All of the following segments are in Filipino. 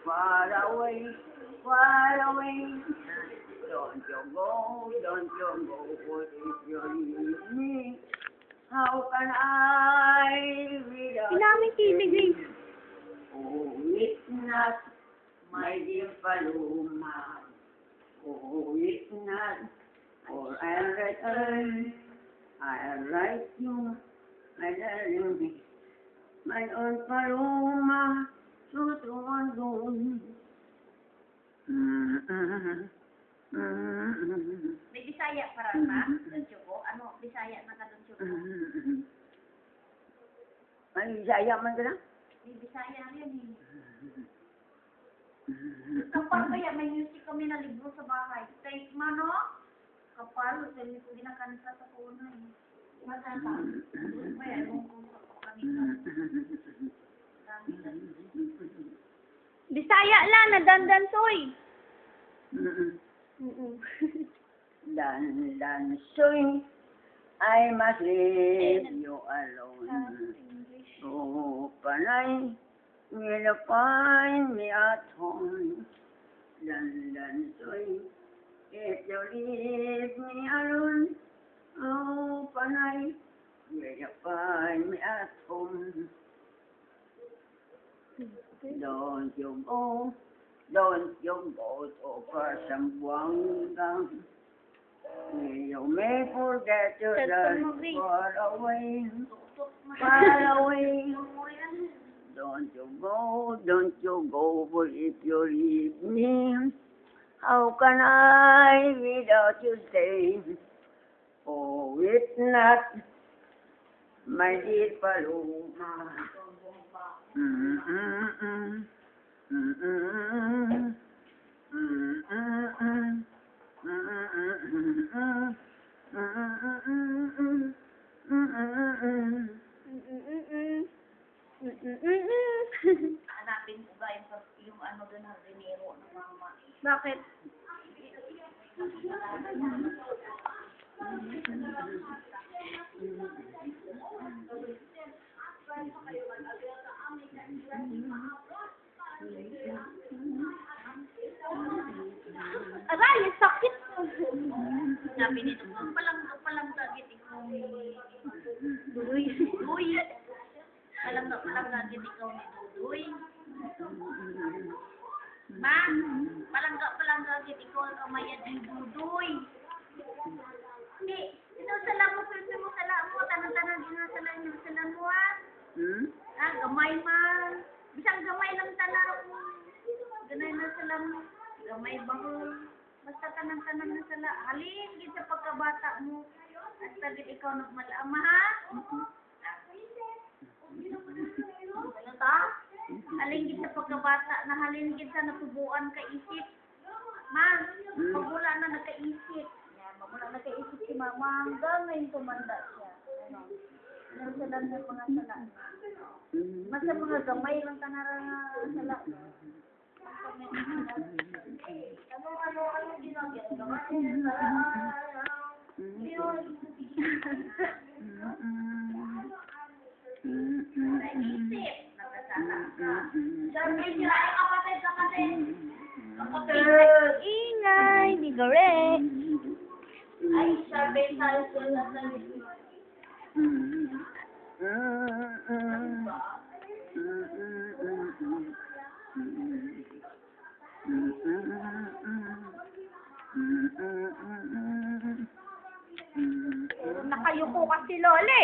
far away, far away. Don't you go, for if you leave me, how can I without Pinaming tibig eh. oh, it's not my dear Paloma. Oh, it's not, for I'll return. I'll write you, my darling, my own Paloma, true to one goal. May Bisaya para ba? Don Choco? Ano? Bisaya na ka, Don Choco? Ay, Bisaya man ka na? May Bisaya rin eh. Kapal kaya may music kami na libro sa bahay. Take mo, no? Kapal, hindi ko ginakansa sa puno eh. Matata. Kaya, kung kami Bisaya lang, nadandansoy. Soy, I must leave you alone. So, Panay will find me at home. Soy, if you leave me alone. Oh, Panay will find me at home. Don't you go to Pasambuanga. You may forget your life far away, far away. Don't you go, for if you leave me, how can I without you stay? Oh, it's not my dear Paloma. hanapin ko ba yung ano doon na dinero ng mama. Bakit? Aray, sakit. Sabi nito, palang gagit ikaw ni Dudoy. Dudoy. Palang gagit ikaw ni Dudoy. Ma, palang gagit ikaw ang kamayan ni Dudoy. Hindi, ito sala mo, tanang-tanang ginasalan niyo sila mo ah. Ah, gamay man. Bisang gamay lang tanang. Ganay na sila mo. Gamay bahol. Basta tanang-tanang na sila. Halin, gid sa pagkabata mo. At tagit ikaw nagmalama ha? Ano ta? Halin gid sa pagkabata na halin gid sa natubuan ka isip. Ma, magmula na nagkaisip. Yan, magmula nagkaisip si mama hanggang ngayon tumanda siya. Ano sila na mga sala. Basta mga gamay lang tanara nga sala. Ano ginagawa? Naisip. Nakasala ka. Sabi sila ay kapatid. Ingay, bigore. Ay, sabi tayo sila sa Nakayuko kasi lole.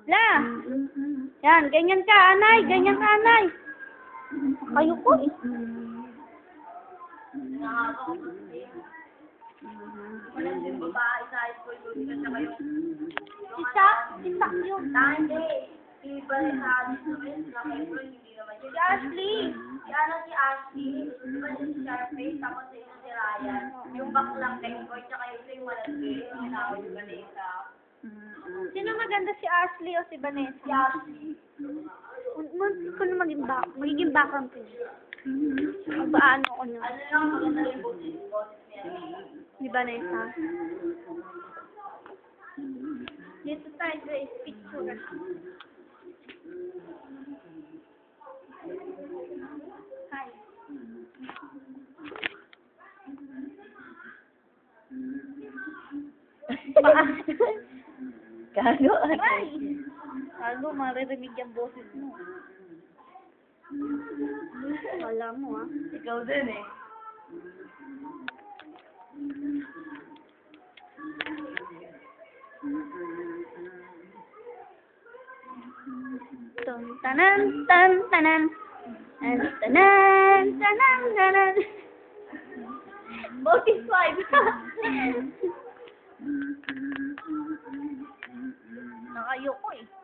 La. Yan, ganyan ka, anay. Ganyan ka, anay. Nakayuko eh. wala din babae sa high school doon ka sa kayo. Isak yun. Hindi. Iba rin sa alis naman. Sa kayo hindi naman yun. Si Ashley. Yan si Ashley. Diba siya si Sharface? Tapos ito si Ryan. Yung baklang Tengkoy. Tsaka yung malaki. Yung inawin yung Vanessa. Sino maganda, si Ashley o si Vanessa? Si Ashley. Kung magiging background ko niya. Magbaano ko niya. Ano lang maganda yung boses niya. Ni Vanessa. Dito tayo, Grace. Picture. paa. Gago. Try. Gago, maririnig yung boses mo. Wala mo, ah. Ikaw din eh. Tum tanan tan tanan. Tan tanan tanan tanan. Boses 5. Nakayoko eh.